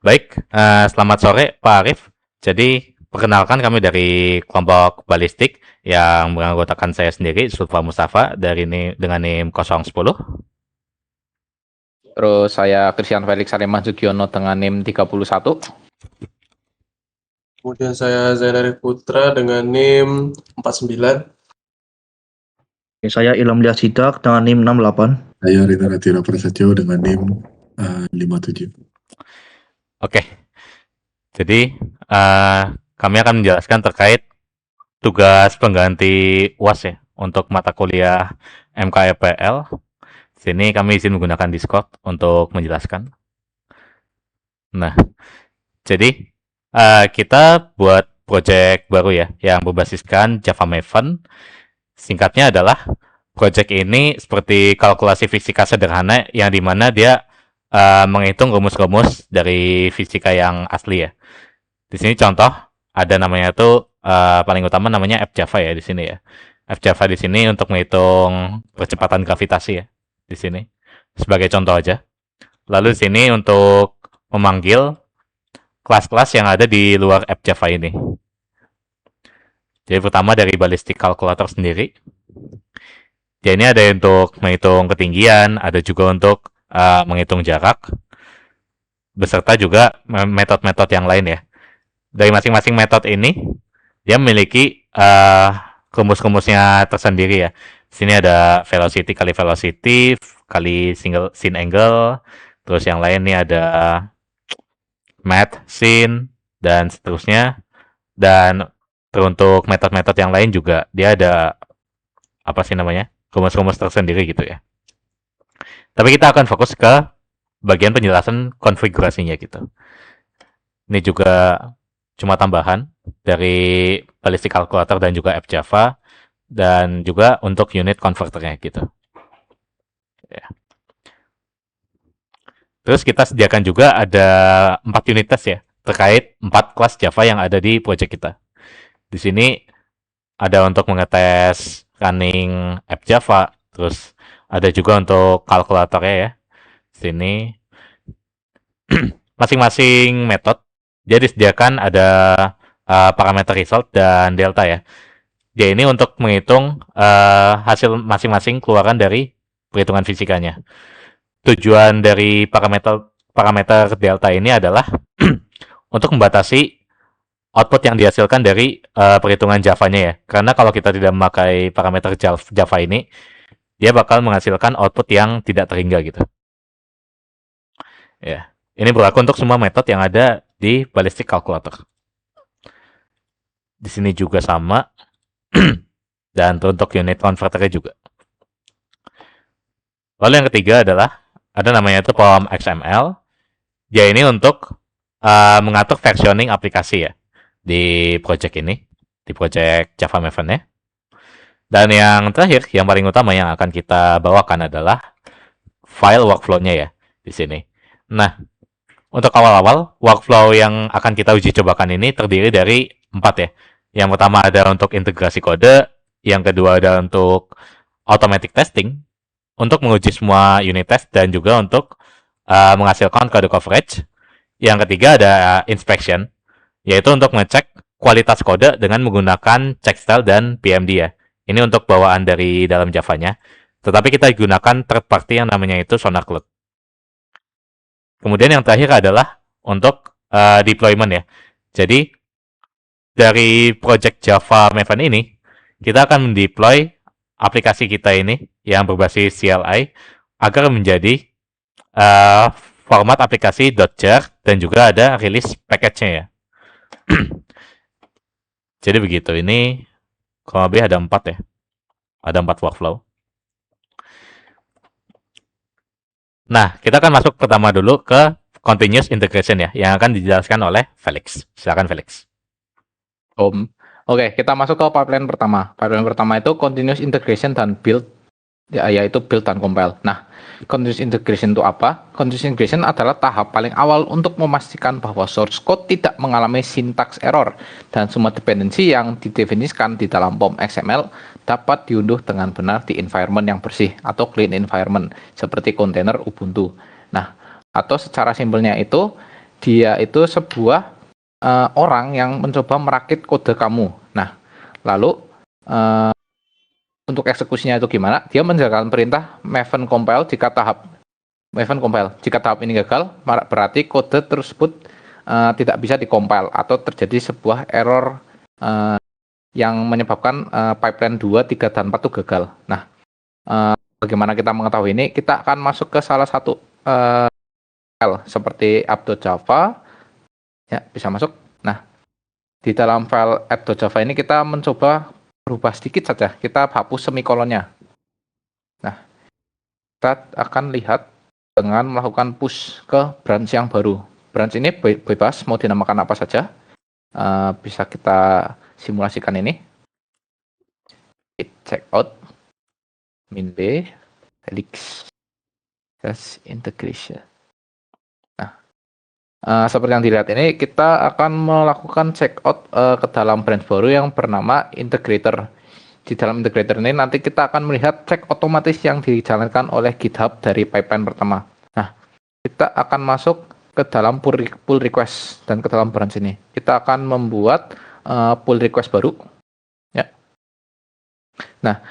Baik, selamat sore Pak Arif. Jadi, perkenalkan kami dari kelompok balistik yang beranggotakan saya sendiri, Sulfa Mustafa, dengan NIM 010. Terus saya Christian Felix Salimah Sugiono dengan NIM 31. Kemudian saya Zainari Putra dengan NIM 49. Saya Ilham Sidak dengan NIM 68. Saya Rita Ratira Prasetyo dengan NIM 57. Oke, jadi kami akan menjelaskan terkait tugas pengganti UAS ya untuk mata kuliah MKEPL. Sini kami izin menggunakan Discord untuk menjelaskan. Nah, jadi kita buat project baru ya yang berbasiskan Java Maven. Singkatnya adalah project ini seperti kalkulasi fisika sederhana yang dimana dia menghitung rumus-rumus dari fisika yang asli ya. Di sini contoh ada namanya tuh paling utama namanya F-Java ya di sini ya. F-Java di sini untuk menghitung percepatan gravitasi ya di sini sebagai contoh aja. Lalu di sini untuk memanggil kelas-kelas yang ada di luar F-Java ini. Jadi pertama dari ballistic calculator sendiri. Ya ini ada untuk menghitung ketinggian, ada juga untuk menghitung jarak, beserta juga metode-metode yang lain ya. Dari masing-masing metode ini, dia memiliki rumus-rumusnya tersendiri ya. Sini ada velocity kali velocity, kali sin angle, terus yang lain nih ada math, sin, dan seterusnya. Dan untuk metode-metode yang lain juga dia ada apa sih namanya? Rumus-rumus tersendiri gitu ya. Tapi kita akan fokus ke bagian penjelasan konfigurasinya gitu. Ini juga cuma tambahan dari ballistic calculator dan juga F-Java dan juga untuk unit converternya gitu. Ya. Terus kita sediakan juga ada 4 unit test ya terkait 4 kelas Java yang ada di project kita. Di sini ada untuk mengetes running F-Java, terus ada juga untuk kalkulatornya ya. Sini masing-masing metode dia disediakan ada parameter result dan delta ya. Dia ini untuk menghitung hasil masing-masing keluaran dari perhitungan fisikanya. Tujuan dari parameter delta ini adalah untuk membatasi output yang dihasilkan dari perhitungan Java-nya ya. Karena kalau kita tidak memakai parameter Java ini, dia bakal menghasilkan output yang tidak terhingga gitu. Ya, ini berlaku untuk semua metode yang ada di ballistic calculator. Di sini juga sama, dan untuk unit converternya juga. Lalu yang ketiga adalah ada namanya itu POM XML. Dia ini untuk mengatur versioning aplikasi ya di project ini, di project Java Maven ya. Dan yang terakhir, yang paling utama yang akan kita bawakan adalah file workflow-nya ya di sini. Nah, untuk awal-awal workflow yang akan kita uji cobakan ini terdiri dari 4 ya. Yang pertama ada untuk integrasi kode, yang kedua ada untuk automatic testing untuk menguji semua unit test dan juga untuk menghasilkan kode coverage. Yang ketiga ada inspection, yaitu untuk ngecek kualitas kode dengan menggunakan check style dan PMD ya. Ini untuk bawaan dari dalam Java-nya. Tetapi kita gunakan third party yang namanya itu SonarCloud. Kemudian yang terakhir adalah untuk deployment ya. Jadi dari project Java Maven ini, kita akan mendeploy aplikasi kita ini yang berbasis CLI agar menjadi format aplikasi .jar dan juga ada release package-nya ya. Jadi begitu, ini kurang lebih ada 4 ya. Ada 4 workflow. Nah, kita akan masuk pertama dulu ke continuous integration ya, yang akan dijelaskan oleh Felix. Silakan Felix. Oke, kita masuk ke pipeline pertama. Pipeline pertama itu continuous integration dan build, yaitu build dan compile. Nah, continuous integration itu apa? Continuous integration adalah tahap paling awal untuk memastikan bahwa source code tidak mengalami syntax error dan semua dependensi yang didefinisikan di dalam POM XML dapat diunduh dengan benar di environment yang bersih atau clean environment seperti kontainer Ubuntu. Nah, atau secara simpelnya itu dia itu sebuah orang yang mencoba merakit kode kamu. Nah, lalu untuk eksekusinya itu gimana? Dia menjalankan perintah Maven compile jika tahap ini gagal, berarti kode tersebut tidak bisa dikompil atau terjadi sebuah error yang menyebabkan pipeline 2, 3, dan 4 itu gagal. Nah, bagaimana kita mengetahui ini? Kita akan masuk ke salah satu file seperti app.java, ya bisa masuk. Nah, di dalam file app.java ini kita mencoba berubah sedikit saja. Kita hapus semikolonnya. Nah, kita akan lihat dengan melakukan push ke branch yang baru. Branch ini bebas, mau dinamakan apa saja. Bisa kita simulasikan ini. Git checkout, min b, helix, integration. Nah, seperti yang dilihat ini, kita akan melakukan checkout ke dalam branch baru yang bernama integrator. Di dalam integrator ini nanti kita akan melihat cek otomatis yang dijalankan oleh GitHub dari pipeline pertama. Nah, kita akan masuk ke dalam pull request dan ke dalam branch ini. Kita akan membuat pull request baru. Ya. Nah,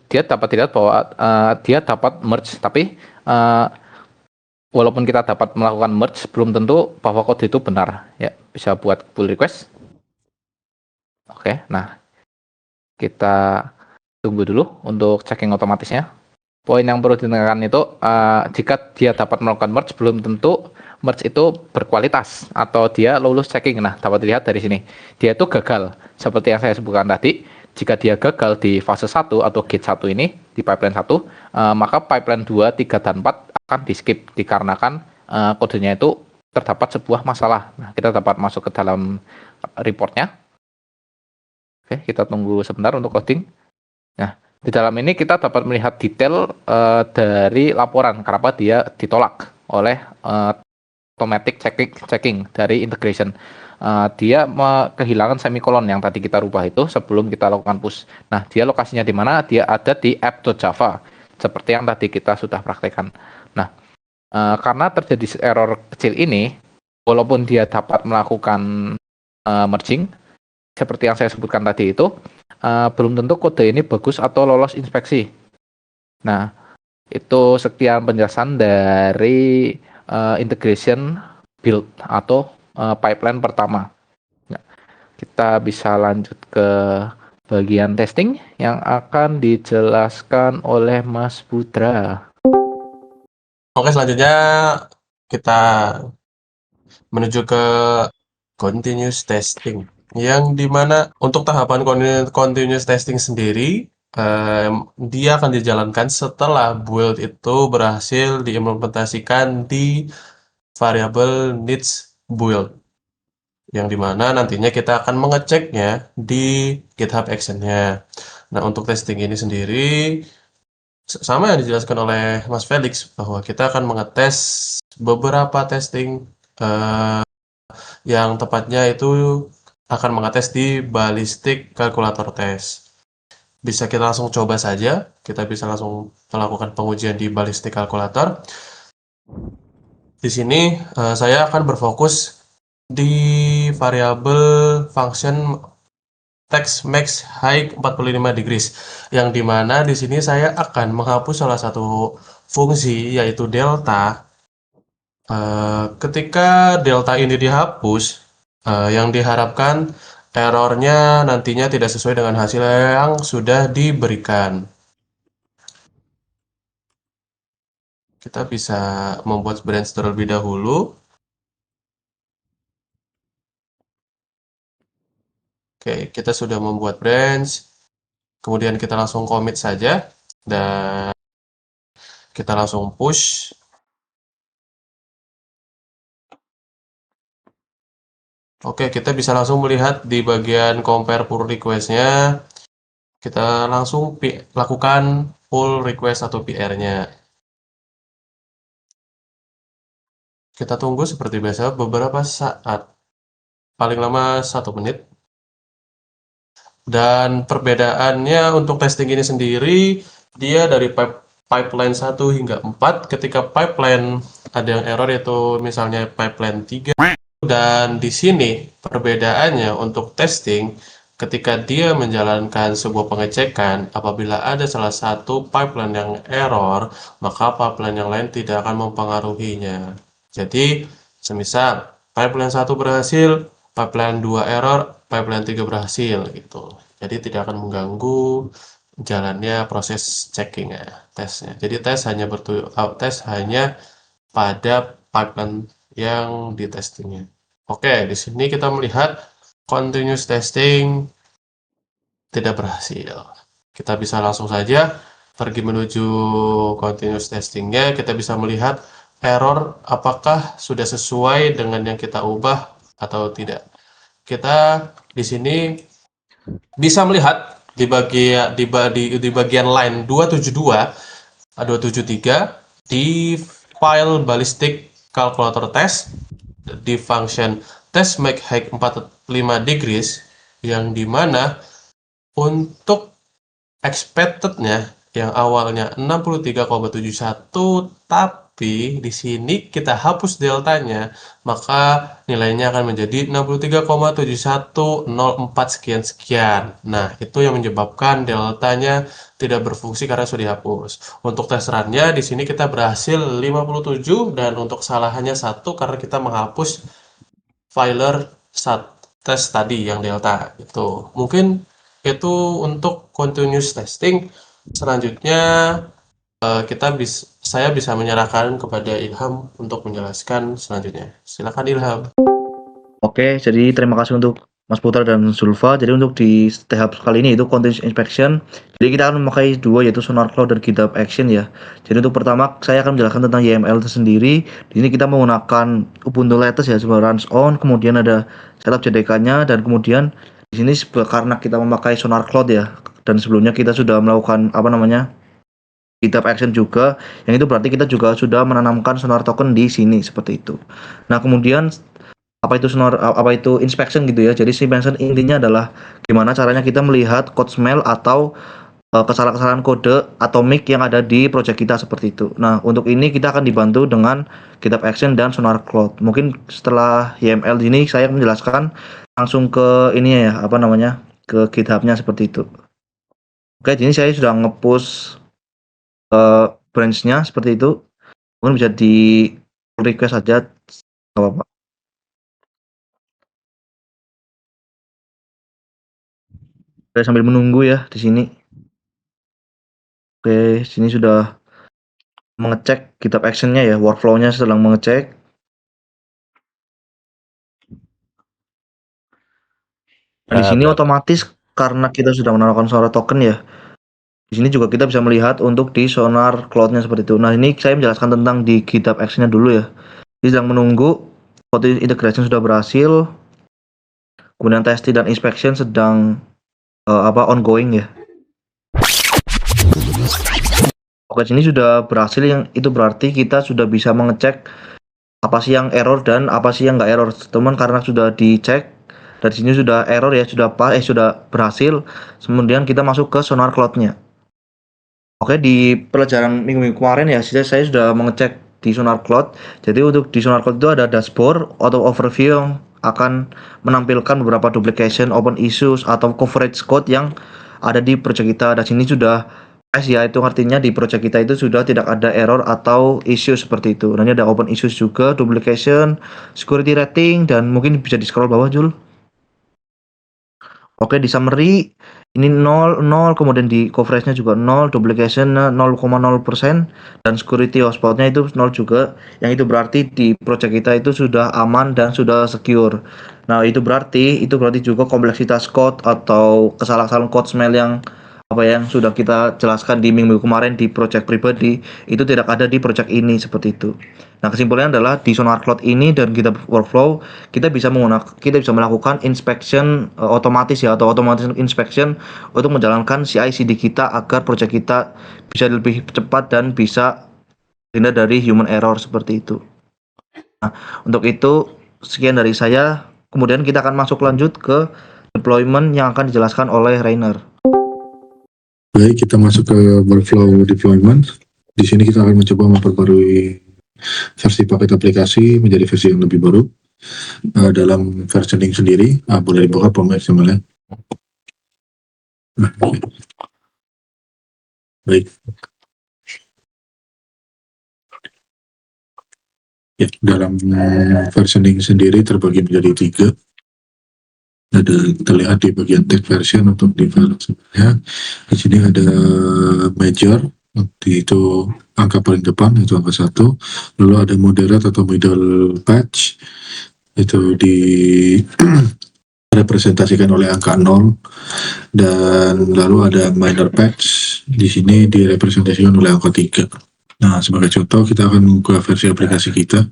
dia dapat dilihat bahwa dia dapat merge, tapi walaupun kita dapat melakukan merge, belum tentu bahwa kode itu benar. Ya, bisa buat pull request. Oke, nah kita tunggu dulu untuk checking otomatisnya. Poin yang perlu ditekankan itu jika dia dapat melakukan merge, belum tentu merge itu berkualitas atau dia lulus checking. Nah, dapat dilihat dari sini. Dia itu gagal. Seperti yang saya sebutkan tadi, jika dia gagal di fase 1 atau gate 1 ini, di pipeline 1, maka pipeline 2, 3, dan 4 akan di skip dikarenakan kodenya itu terdapat sebuah masalah. Nah, kita dapat masuk ke dalam reportnya. Oke, kita tunggu sebentar untuk coding. Nah, di dalam ini kita dapat melihat detail dari laporan kenapa dia ditolak oleh automatic checking dari integration. Dia kehilangan semikolon yang tadi kita rubah itu sebelum kita lakukan push. Nah, dia lokasinya di mana? Dia ada di app.java, seperti yang tadi kita sudah praktekkan. Nah, karena terjadi error kecil ini, walaupun dia dapat melakukan merging, seperti yang saya sebutkan tadi itu, belum tentu kode ini bagus atau lolos inspeksi. Nah, itu sekian penjelasan dari integration build atau pipeline pertama. Nah, kita bisa lanjut ke bagian testing yang akan dijelaskan oleh Mas Putra. Oke, selanjutnya kita menuju ke continuous testing. Yang dimana untuk tahapan continuous testing sendiri, dia akan dijalankan setelah build itu berhasil diimplementasikan di variable needs build, yang dimana nantinya kita akan mengeceknya di GitHub Action-nya. Nah, untuk testing ini sendiri sama yang dijelaskan oleh Mas Felix, bahwa kita akan mengetes beberapa testing yang tepatnya itu akan mengetes di ballistic calculator test. Bisa kita langsung coba saja, kita bisa langsung melakukan pengujian di ballistic calculator. Di sini saya akan berfokus di variabel function text max height 45 degrees, yang dimana di sini saya akan menghapus salah satu fungsi yaitu delta. Ketika delta ini dihapus, yang diharapkan errornya nantinya tidak sesuai dengan hasil yang sudah diberikan. Kita bisa membuat branch terlebih dahulu. Oke, kita sudah membuat branch. Kemudian kita langsung commit saja dan kita langsung push. Oke, kita bisa langsung melihat di bagian compare pull request-nya. Kita langsung lakukan pull request atau PR-nya. Kita tunggu seperti biasa beberapa saat, paling lama 1 menit. Dan perbedaannya untuk testing ini sendiri, dia dari pipeline 1 hingga 4, ketika pipeline ada yang error, yaitu misalnya pipeline 3, Dan di sini perbedaannya untuk testing, ketika dia menjalankan sebuah pengecekan, apabila ada salah satu pipeline yang error, maka pipeline yang lain tidak akan mempengaruhinya. Jadi, semisal pipeline 1 berhasil, pipeline 2 error, pipeline 3 berhasil gitu. Jadi tidak akan mengganggu jalannya proses checkingnya, tesnya. Jadi tes hanya pada pipeline yang di testingnya. Oke, di sini kita melihat continuous testing tidak berhasil. Kita bisa langsung saja pergi menuju continuous testingnya. Kita bisa melihat error apakah sudah sesuai dengan yang kita ubah atau tidak. Kita di sini bisa melihat di bagian line 273 di file ballistic calculator test di function test make height 45 degrees, yang dimana untuk expected-nya yang awalnya 63,71, tapi di sini kita hapus deltanya, maka nilainya akan menjadi 63,7104 sekian. Nah, itu yang menyebabkan deltanya tidak berfungsi karena sudah dihapus. Untuk tes run-nya di sini kita berhasil 57, dan untuk kesalahannya 1 karena kita menghapus filer tes tadi yang delta itu. Mungkin itu untuk continuous testing. Selanjutnya saya bisa menyerahkan kepada Ilham untuk menjelaskan selanjutnya. Silakan Ilham. Oke, jadi terima kasih untuk Mas Putra dan Zulfa. Jadi untuk di tahap kali ini itu continuous inspection. Jadi kita akan memakai dua, yaitu Sonar Cloud dan GitHub Action ya. Jadi untuk pertama saya akan menjelaskan tentang YML itu sendiri. Di sini kita menggunakan Ubuntu latest ya, sebagai runs on, kemudian ada setup JDK-nya, dan kemudian di sini karena kita memakai Sonar Cloud ya, dan sebelumnya kita sudah melakukan GitHub Action juga, yang itu berarti kita juga sudah menanamkan Sonar token di sini seperti itu. Nah, kemudian apa itu inspection gitu ya. Jadi inspection intinya adalah gimana caranya kita melihat code smell atau kesalahan-kesalahan kode atomik yang ada di project kita seperti itu. Nah, untuk ini kita akan dibantu dengan GitHub Action dan Sonar Cloud. Mungkin setelah YML ini saya menjelaskan langsung ke ini ya, ke GitHub-nya seperti itu. Oke, ini saya sudah nge-push branch-nya seperti itu. Mungkin bisa di request saja, nggak apa-apa. Oke, sambil menunggu ya di sini. Oke, sini sudah mengecek GitHub Action-nya ya, workflow-nya sedang mengecek. Nah, di sini otomatis karena kita sudah menaruhkan Sonar token ya. Di sini juga kita bisa melihat untuk di Sonar Cloud-nya seperti itu. Nah, ini saya menjelaskan tentang di GitHub Action-nya dulu ya. Jadi sedang menunggu continuous integration sudah berhasil. Kemudian testing dan inspection sedang ongoing ya. Oke, sini sudah berhasil, yang itu berarti kita sudah bisa mengecek apa sih yang error dan apa sih yang nggak error. Teman, karena sudah dicek dari sini sudah error ya, sudah berhasil. Kemudian kita masuk ke Sonar Cloud-nya. Oke, di pelajaran minggu kemarin ya, saya sudah mengecek di Sonar Cloud. Jadi untuk di Sonar Cloud itu ada dashboard auto overview yang akan menampilkan beberapa duplication, open issues, atau coverage code yang ada di project kita. Dan sini sudah ya, itu artinya di project kita itu sudah tidak ada error atau issue seperti itu. Nah, ini ada open issues juga, duplication, security rating, dan mungkin bisa di scroll bawah Jul. Oke, di summary ini 0, kemudian di coverage-nya juga 0, duplication 0,0%, dan security hotspot-nya itu 0 juga. Yang itu berarti di project kita itu sudah aman dan sudah secure. Nah, itu berarti juga kompleksitas code atau kesalahan code smell yang sudah kita jelaskan di minggu kemarin di project pribadi itu tidak ada di project ini seperti itu. Nah, kesimpulannya adalah di Sonar Cloud ini dan kita workflow kita bisa melakukan inspection otomatis ya, atau automatic inspection untuk menjalankan CI/CD kita agar project kita bisa lebih cepat dan bisa terhindar dari human error seperti itu. Nah, untuk itu sekian dari saya. Kemudian kita akan masuk lanjut ke deployment yang akan dijelaskan oleh Rainer. Baik, kita masuk ke workflow deployment. Di sini kita akan mencoba memperbarui versi paket aplikasi menjadi versi yang lebih baru. dalam versioning sendiri. Boleh dibuka form XML-nya. Nah, oke. Baik. Ya, dalam versioning sendiri terbagi menjadi 3. Terlihat di bagian text version untuk di file sebenarnya. Di sini ada major, itu angka paling depan, itu angka 1. Lalu ada moderate atau middle patch, itu direpresentasikan oleh angka 0. Dan lalu ada minor patch, di sini direpresentasikan oleh angka 3. Nah, sebagai contoh, kita akan membuka versi aplikasi kita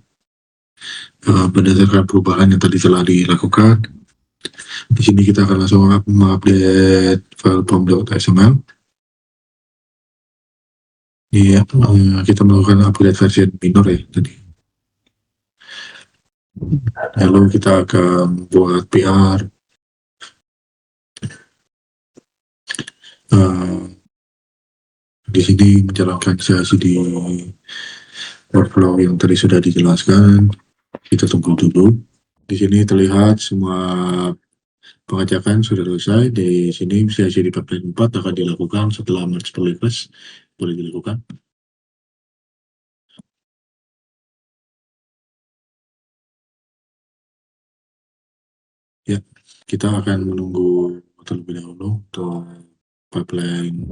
berdasarkan perubahan yang tadi telah dilakukan. Di sini kita akan langsung mengupdate file pom.xml. Iya, kita melakukan upgrade versi minor ya tadi. Lalu kita akan buat PR. Di sini menjalankan CI/CD workflow yang tadi sudah dijelaskan. Kita tunggu dulu. Di sini terlihat semua pengajakan sudah selesai. Di sini CI/CD pipeline 4 akan dilakukan setelah merge pull request. Boleh dilakukan. Ya, kita akan menunggu terlebih dahulu untuk pipeline.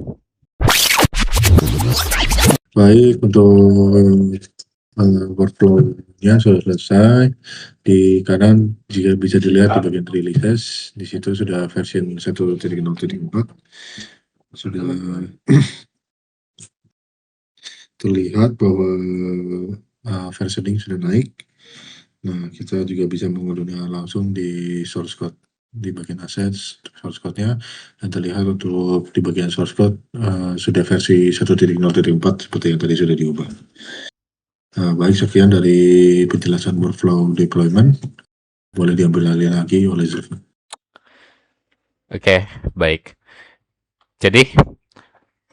Baik, untuk workflow-nya sudah selesai. Di kanan jika bisa dilihat di bagian releases, di situ sudah version 1.0.4 sudah terlihat bahwa versioning sudah naik. Nah, kita juga bisa mengunduhnya langsung di source code di bagian assets source code-nya, dan terlihat untuk di bagian source code sudah versi 1.0.4 seperti yang tadi sudah diubah. Baik, sekian dari penjelasan workflow deployment. Boleh diambil alih lagi oleh Zulfa. Oke, baik. Jadi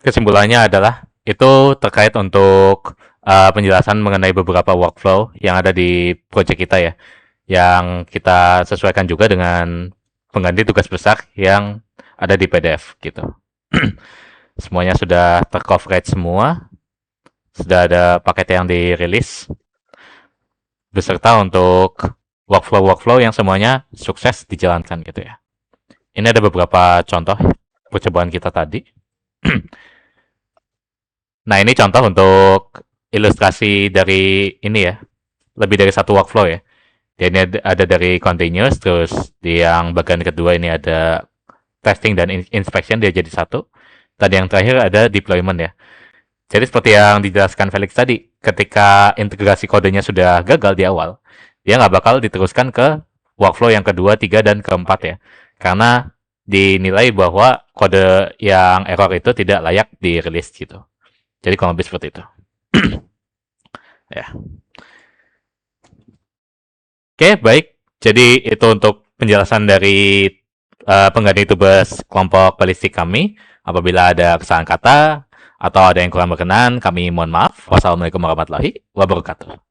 kesimpulannya adalah itu terkait untuk penjelasan mengenai beberapa workflow yang ada di project kita ya, yang kita sesuaikan juga dengan pengganti tugas besar yang ada di PDF gitu. Semuanya sudah tercoverage semua, sudah ada paket yang dirilis, beserta untuk workflow-workflow yang semuanya sukses dijalankan gitu ya. Ini ada beberapa contoh percobaan kita tadi. Nah, ini contoh untuk ilustrasi dari ini ya, lebih dari satu workflow ya. Jadi ini ada dari continuous, terus di yang bagian kedua ini ada testing dan inspection, dia jadi satu. Tadi yang terakhir ada deployment ya. Jadi seperti yang dijelaskan Felix tadi, ketika integrasi kodenya sudah gagal di awal, dia nggak bakal diteruskan ke workflow yang kedua, 3, dan keempat ya. Karena dinilai bahwa kode yang error itu tidak layak dirilis gitu. Jadi kurang lebih seperti itu. Ya. Oke, baik. Jadi itu untuk penjelasan dari pengganti tubes kelompok balistik kami. Apabila ada kesalahan kata atau ada yang kurang berkenan, kami mohon maaf. Wassalamualaikum warahmatullahi wabarakatuh.